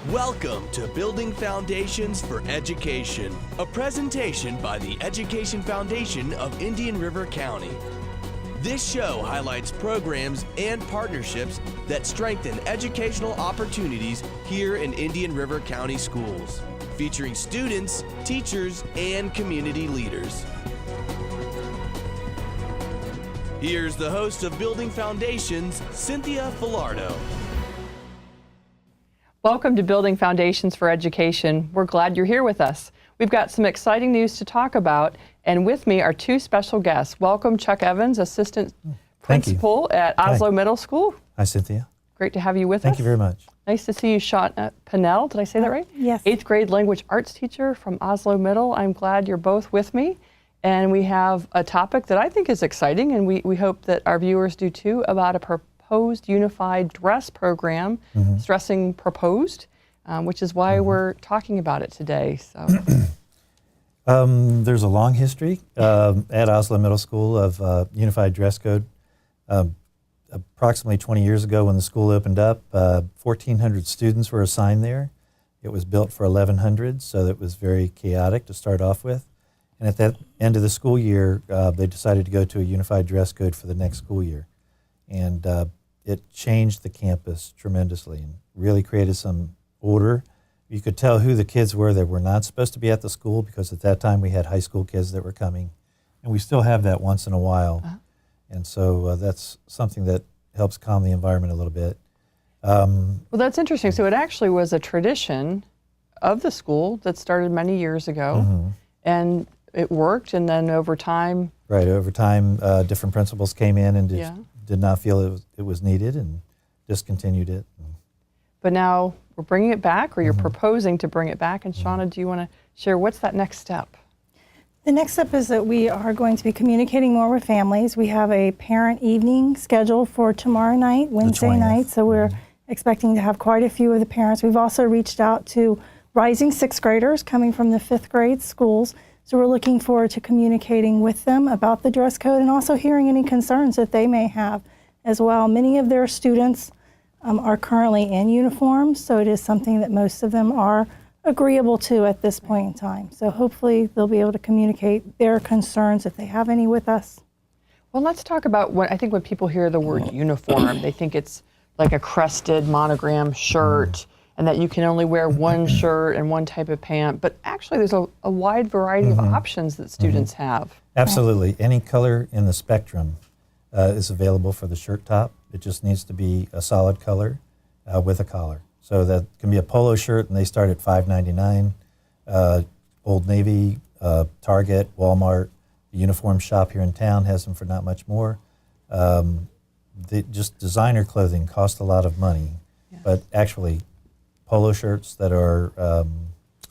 Welcome to Building Foundations for Education, a presentation by the Education Foundation of Indian River County. This show highlights programs and partnerships that strengthen educational opportunities here in Indian River County schools, featuring students, teachers, and community leaders. Here's the host of Building Foundations, Cynthia Filardo. Welcome to Building Foundations for Education. We're glad you're here with us. We've got some exciting news to talk about, and with me are two special guests. Welcome, Chuck Evans, Assistant Principal at Oslo Middle School. Hi, Cynthia. Great to have you with us. Thank you very much. Nice to see you, Sean Pinnell. Did I say that right? Yes. 8th grade language arts teacher from Oslo Middle. I'm glad you're both with me. And we have a topic that I think is exciting, and we hope that our viewers do too, about a proposed unified dress program, stressing proposed, which is why we're talking about it today. So, there's a long history at Oslo Middle School of unified dress code. Approximately 20 years ago when the school opened up, 1,400 students were assigned there. It was built for 1,100, so that was very chaotic to start off with. And at that end of the school year, they decided to go to a unified dress code for the next school year. And it changed the campus tremendously and really created some order. You could tell who the kids were that were not supposed to be at the school, because at that time we had high school kids that were coming. And we still have that once in a while. And so that's something that helps calm the environment a little bit. well, that's interesting. So it actually was a tradition of the school that started many years ago, and it worked, and then over time... Right, over time, different principals came in and did not feel it was needed and discontinued it. But now we're bringing it back, or you're proposing to bring it back. And Shauna, do you want to share what's that next step? The next step is that we are going to be communicating more with families. We have a parent evening scheduled for tomorrow night, Wednesday night, so we're expecting to have quite a few of the parents. We've also reached out to rising 6th graders coming from the 5th grade schools. So we're looking forward to communicating with them about the dress code and also hearing any concerns that they may have as well. Many of their students are currently in uniform, so it is something that most of them are agreeable to at this point in time. So hopefully they'll be able to communicate their concerns if they have any with us. Well, let's talk about I think when people hear the word uniform, they think it's like a crested monogram shirt, and that you can only wear one shirt and one type of pant. But actually there's a wide variety of options that students have. Absolutely. Any color in the spectrum is available for the shirt top. It just needs to be a solid color with a collar. So that can be a polo shirt, and they start at $5.99. Old Navy, Target, Walmart, the uniform shop here in town has them for not much more. Just designer clothing costs a lot of money, but actually polo shirts that are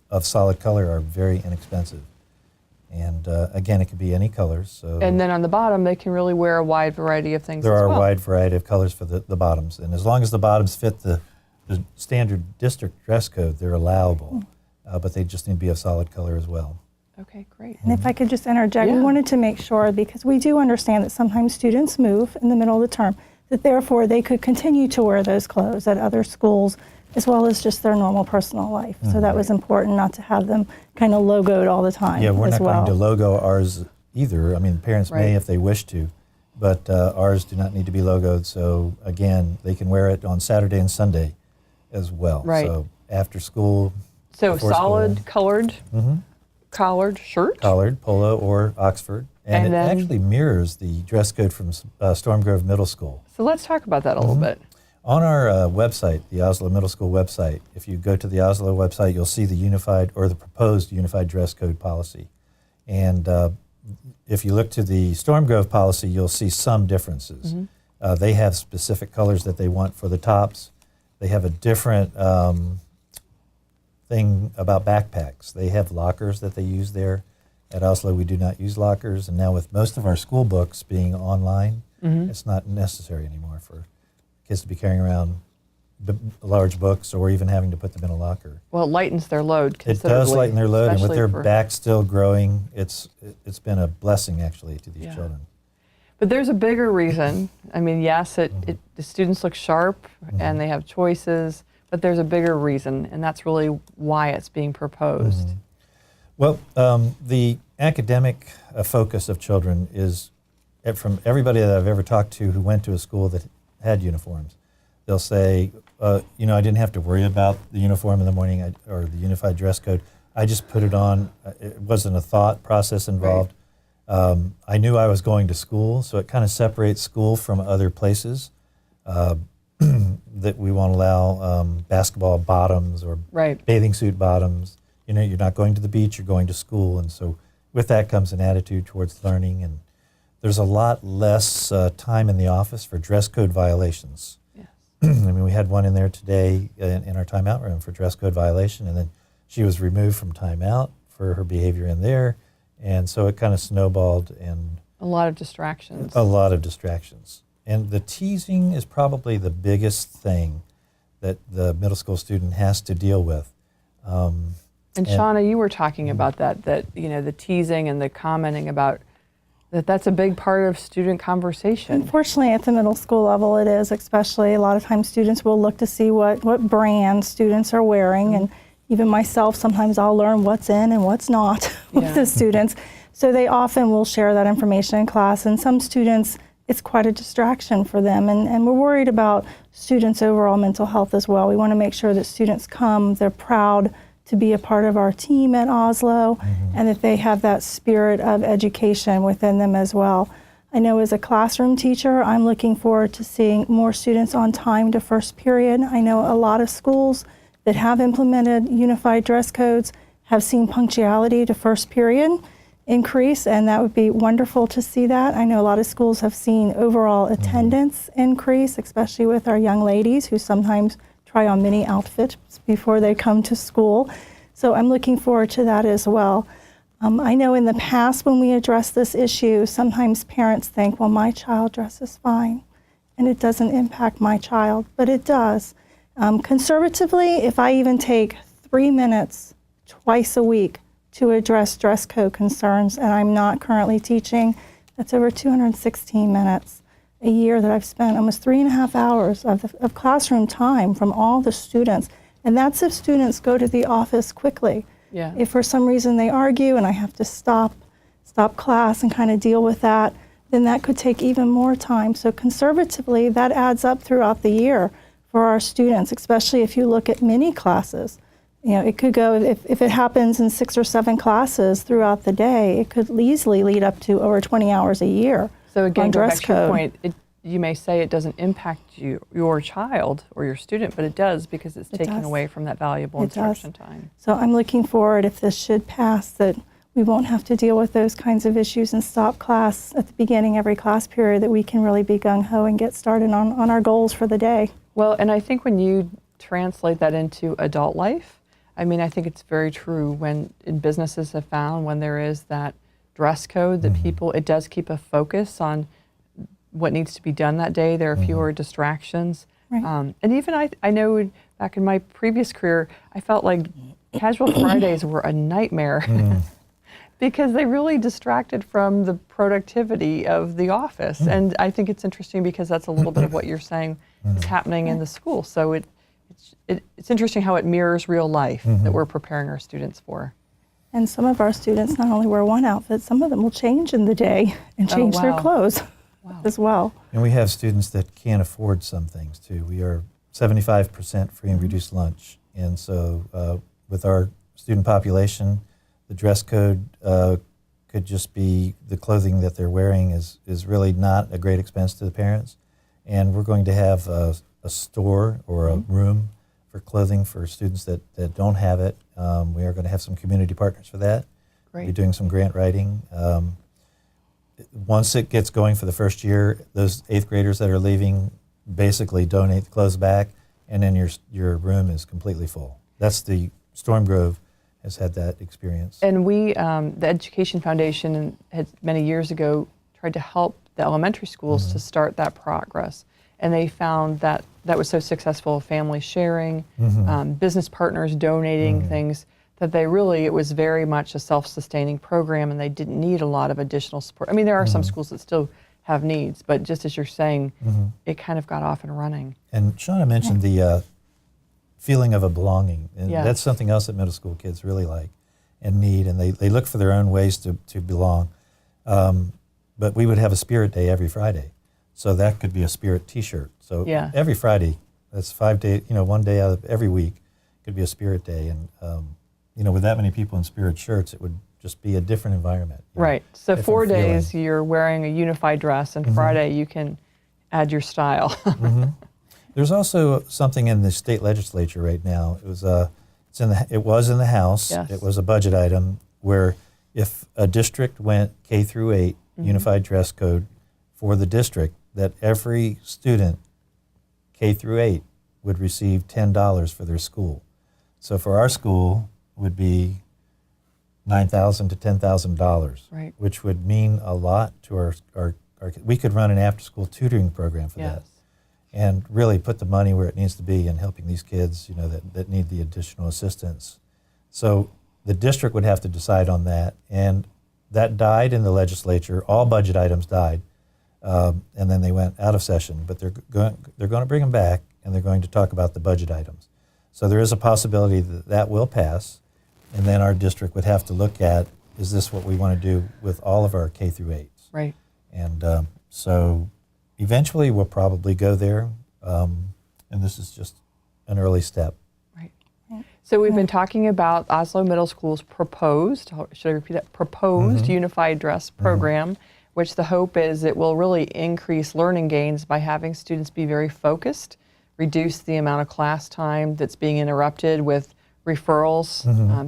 of solid color are very inexpensive. And again, it could be any colors. So And then on the bottom, they can really wear a wide variety of things there as are well. a wide variety of colors for the bottoms. And as long as the bottoms fit the standard district dress code, they're allowable. But they just need to be a solid color as well. Okay, great. And if I could just interject, we wanted to make sure, because we do understand that sometimes students move in the middle of the term, that therefore they could continue to wear those clothes at other schools, as well as just their normal personal life. So that was important, not to have them kind of logoed all the time. Yeah, we're as not well. going to logo ours either. I mean, parents may if they wish to, but ours do not need to be logoed. So again, they can wear it on Saturday and Sunday as well. Right. So after school. So before solid school. colored collared shirt. Collared, polo, or Oxford. And it then, actually mirrors the dress code from Storm Grove Middle School. So let's talk about that a little bit. On our website, the Oslo Middle School website, if you go to the Oslo website, you'll see the unified or the proposed unified dress code policy. And if you look to the Storm Grove policy, you'll see some differences. They have specific colors that they want for the tops. They have a different thing about backpacks. They have lockers that they use there. At Oslo, we do not use lockers. And now with most of our school books being online, it's not necessary anymore for kids to be carrying around large books or even having to put them in a locker. Well, it lightens their load It considerably. does lighten their load, and with their especially back still growing, it's been a blessing actually to these children. But there's a bigger reason. I mean, yes, the students look sharp and they have choices. but there's a bigger reason, and that's really why it's being proposed. Well, the academic focus of children is, from everybody that I've ever talked to who went to a school that had uniforms, they'll say, I didn't have to worry about the uniform in the morning or the unified dress code. I just put it on. It wasn't a thought process involved. I knew I was going to school, so it kind of separates school from other places that we won't allow basketball bottoms or bathing suit bottoms. You're not going to the beach, you're going to school. And so with that comes an attitude towards learning. And there's a lot less time in the office for dress code violations. Yes. I mean, we had one in there today in our timeout room for dress code violation, and then she was removed from timeout for her behavior in there. And so it kind of snowballed, and A lot of distractions. a lot of distractions. And the teasing is probably the biggest thing that the middle school student has to deal with. And Shauna, you were talking about that the teasing and the commenting about that's a big part of student conversation. Unfortunately, at the middle school level, it is, especially a lot of times students will look to see what brand students are wearing, and even myself, sometimes I'll learn what's in and what's not with the students. So they often will share that information in class, and some students, it's quite a distraction for them, and we're worried about students' overall mental health as well. We want to make sure that students come, they're proud to be a part of our team at Oslo, and that they have that spirit of education within them as well. I know as a classroom teacher, I'm looking forward to seeing more students on time to first period. I know a lot of schools that have implemented unified dress codes have seen punctuality to first period increase, and that would be wonderful to see that. I know a lot of schools have seen overall attendance increase, especially with our young ladies who sometimes try on many outfits before they come to school. So I'm looking forward to that as well. I know in the past when we address this issue, sometimes parents think, well, my child dresses fine, and it doesn't impact my child, but it does. Conservatively, if I even take 3 minutes twice a week to address dress code concerns, and I'm not currently teaching, that's over 216 minutes a year that I've spent almost 3.5 hours of classroom time from all the students. And that's if students go to the office quickly. Yeah. If for some reason they argue and I have to stop class and kind of deal with that, then that could take even more time. So conservatively, that adds up throughout the year for our students, especially if you look at mini classes. It could go, if it happens in 6 or 7 classes throughout the day, it could easily lead up to over 20 hours a year. So again, on going dress back to your code. point, you may say it doesn't impact your child or your student, but it does because it's taken does. away from that valuable instruction time. So I'm looking forward, if this should pass, that we won't have to deal with those kinds of issues and stop class at the beginning every class period, that we can really be gung-ho and get started on our goals for the day. Well, and I think when you translate that into adult life, I mean, I think it's very true when businesses have found when there is that dress code that it does keep a focus on what needs to be done that day. There are fewer distractions. Right. And even I know back in my previous career, I felt like casual Fridays were a nightmare because they really distracted from the productivity of the office. And I think it's interesting because that's a little bit of what you're saying is happening in the school. So it's interesting how it mirrors real life that we're preparing our students for. And some of our students not only wear one outfit, some of them will change in the day and change their clothes as well. And we have students that can't afford some things too. We are 75% free and reduced lunch. And so with our student population, the dress code could just be the clothing that they're wearing is really not a great expense to the parents. And we're going to have a store or a room for clothing for students that don't have it. We are going to have some community partners for that. Great. We're doing some grant writing. Once it gets going for the first year, those 8th graders that are leaving basically donate the clothes back, and then your room is completely full. That's the Storm Grove has had that experience. And we, the Education Foundation, had many years ago tried to help the elementary schools to start that progress. And they found that was so successful, family sharing, business partners donating things, that it was very much a self-sustaining program, and they didn't need a lot of additional support. I mean, there are some schools that still have needs, but just as you're saying, it kind of got off and running. And Shauna mentioned the feeling of a belonging. And Yes. that's something else that middle school kids really like and need, and they look for their own ways to belong. But we would have a spirit day every Friday. So that could be a spirit t-shirt. So Yeah. every Friday, that's 5 days, one day out of every week could be a spirit day. And, with that many people in spirit shirts, it would just be a different environment. Right. So different 4 days feeling. you're wearing a unified dress, and Friday you can add your style. There's also something in the state legislature right now. It was in the House. Yes. It was a budget item where if a district went K through 8 unified dress code for the district, that every student K through 8 would receive $10 for their school. So for our school would be $9,000 to $10,000, Right. which would mean a lot to our we could run an after-school tutoring program for that, and really put the money where it needs to be in helping these kids, that need the additional assistance. So the district would have to decide on that, and that died in the legislature. All budget items died, and then they went out of session. But they're going to bring them back, and they're going to talk about the budget items. So there is a possibility that will pass, and then our district would have to look at, is this what we want to do with all of our K through 8s? Right. And so eventually we'll probably go there, and this is just an early step. Right. So we've been talking about Oslo Middle School's proposed, should I repeat that, proposed unified dress program, which the hope is it will really increase learning gains by having students be very focused, reduce the amount of class time that's being interrupted with referrals,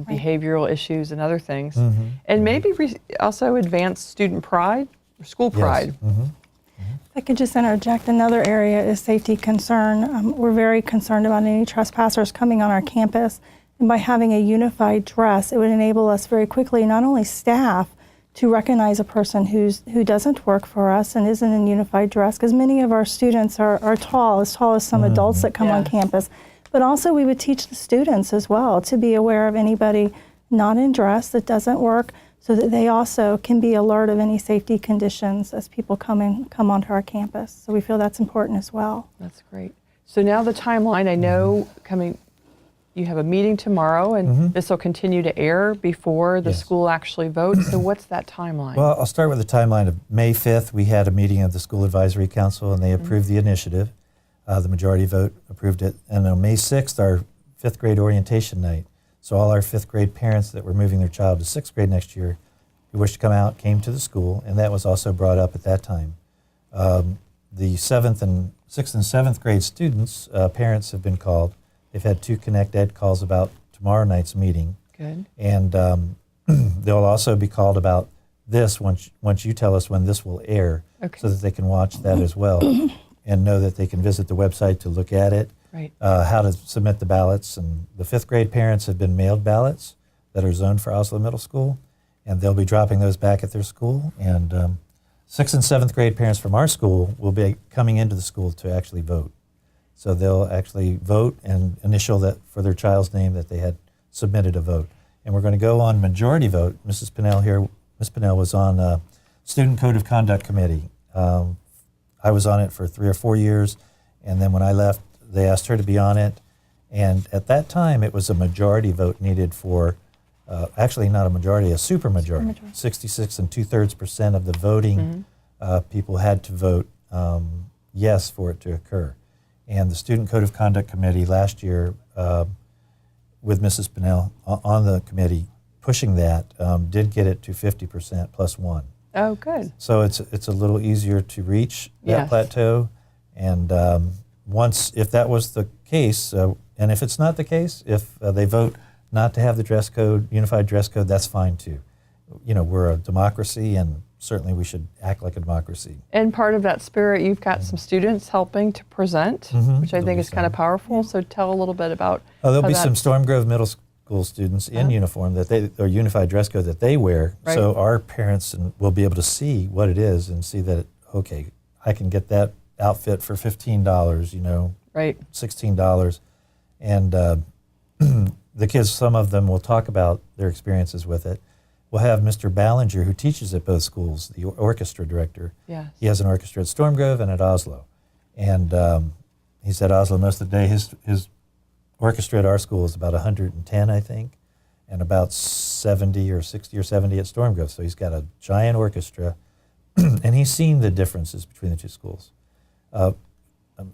behavioral issues and other things, and maybe also advance student pride, or school pride. Yes. If I could just interject, another area is safety concern. We're very concerned about any trespassers coming on our campus, and by having a unified dress, it would enable us very quickly, not only staff, to recognize a person who doesn't work for us and isn't in unified dress, because many of our students are tall as some adults that come on campus, but also we would teach the students as well to be aware of anybody not in dress that doesn't work, so that they also can be alert of any safety conditions as people come onto our campus. So we feel that's important as well. That's great. So now the timeline, I know you have a meeting tomorrow, and this will continue to air before the school actually votes. So what's that timeline? Well, I'll start with the timeline of May 5th. We had a meeting of the School Advisory Council, and they approved the initiative. The majority vote approved it. And on May 6th, our 5th grade orientation night. So all our 5th grade parents that were moving their child to 6th grade next year who wished to come out came to the school, and that was also brought up at that time. The 6th and 7th grade students, parents have been called. They've had 2 Connect Ed calls about tomorrow night's meeting. Good. And they'll also be called about this once you tell us when this will air, so that they can watch that as well and know that they can visit the website to look at it. Right. How to submit the ballots. And the 5th grade parents have been mailed ballots that are zoned for Oslo Middle School, and they'll be dropping those back at their school. And 6th and 7th grade parents from our school will be coming into the school to actually vote. So they'll actually vote and initial that for their child's name that they had submitted a vote. And we're going to go on majority vote. Ms. Pinnell was on Student Code of Conduct Committee. I was on it for 3 or 4 years, and then when I left, they asked her to be on it. And at that time, it was a majority vote needed for, actually not a majority, a supermajority. 66 2/3% of the voting people had to vote yes for it to occur. And the Student Code of Conduct Committee last year, with Mrs. Pinnell on the committee pushing that, did get it to 50% plus 1. Oh, good. So it's a little easier to reach that plateau. And if that was the case, and if it's not the case, if they vote not to have the dress code, unified dress code, that's fine too. We're a democracy, and certainly we should act like a democracy. And part of that spirit, you've got some students helping to present, which I think is kind of powerful. So tell a little bit about there'll be some Storm Grove Middle School students in uniform or unified dress code that they wear. Right. So our parents will be able to see what it is and see that, okay, I can get that outfit for $15, right, $16. And the kids, some of them will talk about their experiences with it. We'll have Mr. Ballinger, who teaches at both schools, the orchestra director. Yes. He has an orchestra at Storm Grove and at Oslo. And he's at Oslo most of the day. His orchestra at our school is about 110, I think, and about 70 or 60 or 70 at Storm Grove. So he's got a giant orchestra, and he's seen the differences between the two schools.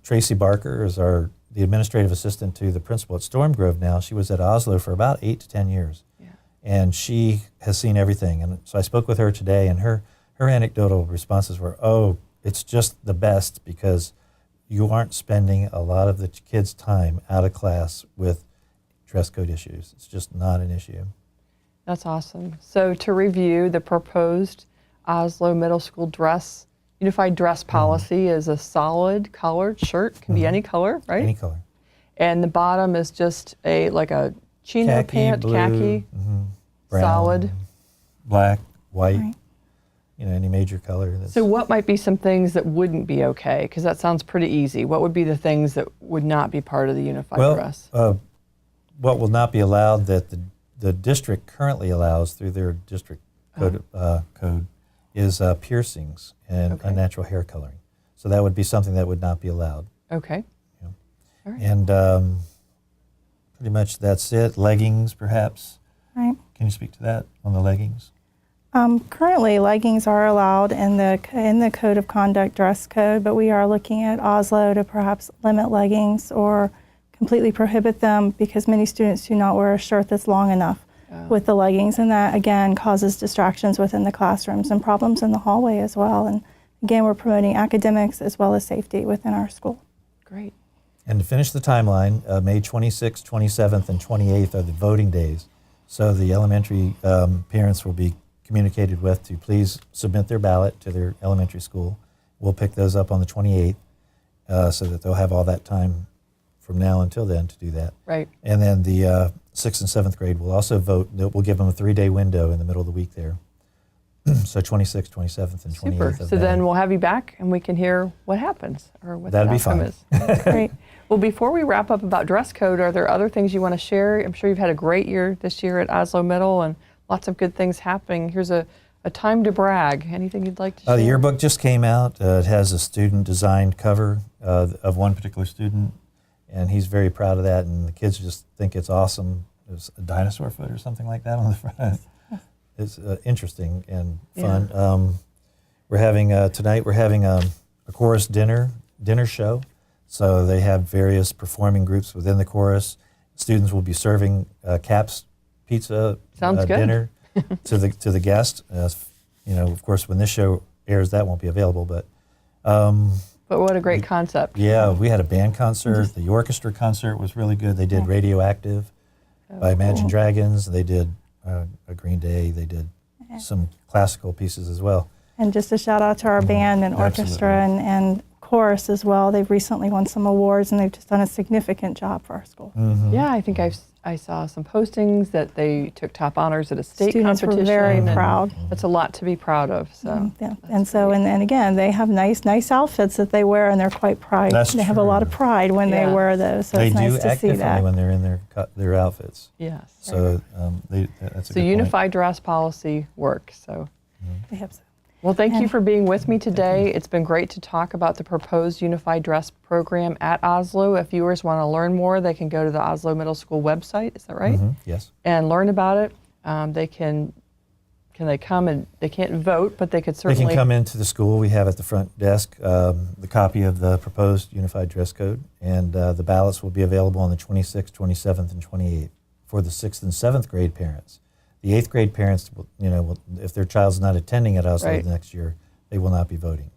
Tracy Barker is the administrative assistant to the principal at Storm Grove now. She was at Oslo for about 8 to 10 years. Yeah. And she has seen everything. And so I spoke with her today, and her anecdotal responses were, oh, it's just the best because you aren't spending a lot of the kids' time out of class with dress code issues. It's just not an issue. That's awesome. So to review, the proposed Oslo Middle School unified dress policy is a solid colored shirt, can be any color, right? Any color. And the bottom is just like a chino pant, blue, khaki, brown, solid. Black, white. Right. Any major color. So what might be some things that wouldn't be okay? Because that sounds pretty easy. What would be the things that would not be part of the unified dress? What will not be allowed that the district currently allows through their district code is piercings and unnatural hair coloring. So that would be something that would not be allowed. Okay. Yeah. All right. And pretty much that's it. Leggings, perhaps. Right. Can you speak to that on the leggings? Currently, leggings are allowed in the Code of Conduct dress code, but we are looking at Oslo to perhaps limit leggings or completely prohibit them because many students do not wear a shirt that's long enough with the leggings, and that again causes distractions within the classrooms and problems in the hallway as well. And again, we're promoting academics as well as safety within our school. Great. And to finish the timeline, May 26th, 27th, and 28th are the voting days. So the elementary parents will be communicated with to please submit their ballot to their elementary school. We'll pick those up on the 28th so that they'll have all that time from now until then to do that. Right. And then the 6th and 7th grade will also vote. We'll give them a 3-day window in the middle of the week there. So 26th, 27th, and 28th. Super. So then we'll have you back and we can hear what happens or what the outcome is. That's great. Well, before we wrap up about dress code, are there other things you want to share? I'm sure you've had a great year this year at Oslo Middle and lots of good things happening. Here's a time to brag. Anything you'd like to share? The yearbook just came out. It has a student-designed cover of one particular student, and he's very proud of that, and the kids just think it's awesome. There's a dinosaur foot or something like that on the front. It's interesting and fun. Yeah. We're having tonight. We're having a chorus dinner show. So they have various performing groups within the chorus. Students will be serving Cap's Pizza dinner to the guest. Of course, when this show airs, that won't be available. But what a great concept! Yeah, we had a band concert. The orchestra concert was really good. They did "Radioactive" by Imagine Dragons. They did a Green Day. They did some classical pieces as well. And just a shout out to our band and orchestra and chorus as well. They've recently won some awards and they've just done a significant job for our school. Mm-hmm. Yeah, I think I saw some postings that they took top honors at a state Students competition. Were very proud. That's a lot to be proud of. So yeah, and again, they have nice outfits that they wear, and they're quite proud. They have a lot of pride when they wear those. So they it's nice to see that. They do act differently when they're in their outfits. Yes. So that's a good unified point. dress policy works. So. I hope so. Well, thank you for being with me today. It's been great to talk about the proposed unified dress program at Oslo. If viewers want to learn more, they can go to the Oslo Middle School website. Is that right? Mm-hmm. Yes. And learn about it. They can they come and they can't vote, but they could certainly. They can come into the school. We have at the front desk the copy of the proposed unified dress code, and the ballots will be available on the 26th, 27th, and 28th for the 6th and 7th grade parents. The 8th grade parents, will, if their child's not attending at Oslo next year, they will not be voting.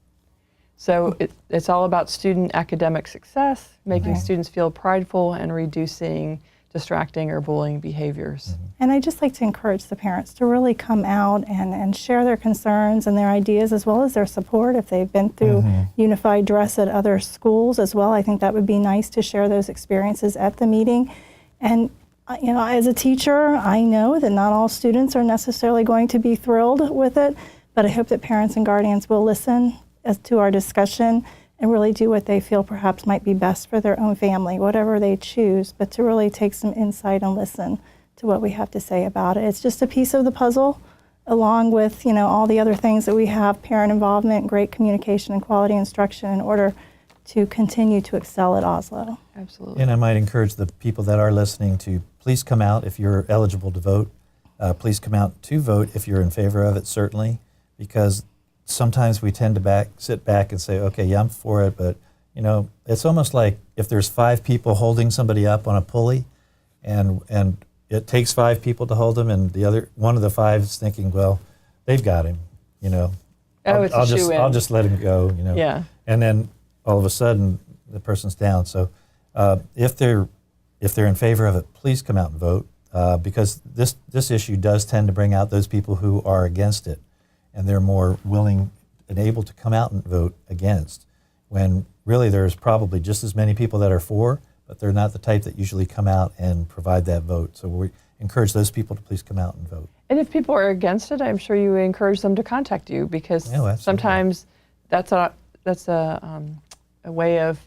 So it's all about student academic success, making students feel prideful, and reducing distracting or bullying behaviors. Mm-hmm. And I'd just like to encourage the parents to really come out and share their concerns and their ideas as well as their support if they've been through unified dress at other schools as well. I think that would be nice to share those experiences at the meeting. And as a teacher, I know that not all students are necessarily going to be thrilled with it, but I hope that parents and guardians will listen to our discussion and really do what they feel perhaps might be best for their own family, whatever they choose, but to really take some insight and listen to what we have to say about it. It's just a piece of the puzzle, along with all the other things that we have, parent involvement, great communication and quality instruction in order to continue to excel at Oslo. Absolutely. And I might encourage the people that are listening to please come out if you're eligible to vote. Please come out to vote if you're in favor of it, certainly, because sometimes we tend to sit back and say, okay, yeah, I'm for it, but you know, it's almost like if there's 5 people holding somebody up on a pulley, and it takes 5 people to hold them, and the other one of the 5 is thinking, well, they've got him, you know. Oh, it's a shoe-in. I'll just let him go, you know. Yeah. And then all of a sudden, the person's down. So if they're in favor of it, please come out and vote, because this issue does tend to bring out those people who are against it, and they're more willing and able to come out and vote against, when really there's probably just as many people that are for, but they're not the type that usually come out and provide that vote. So we encourage those people to please come out and vote. And if people are against it, I'm sure you encourage them to contact you, because sometimes that's a way of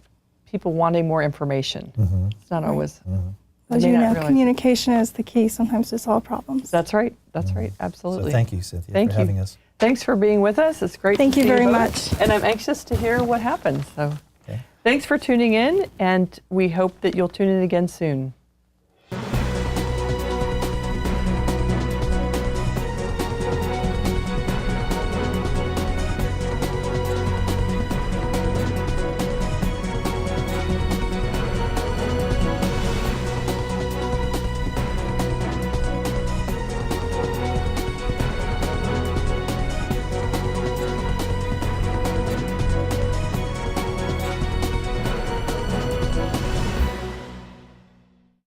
people wanting more information. Mm-hmm. It's not always. Mm-hmm. As you know, communication is the key sometimes to solve problems. That's right. That's right. Absolutely. So thank you, Cynthia, Thank for having us. Thanks for being with us. It's great Thank to you see very both. much. And I'm anxious to hear what happens. So Okay. thanks for tuning in, and we hope that you'll tune in again soon.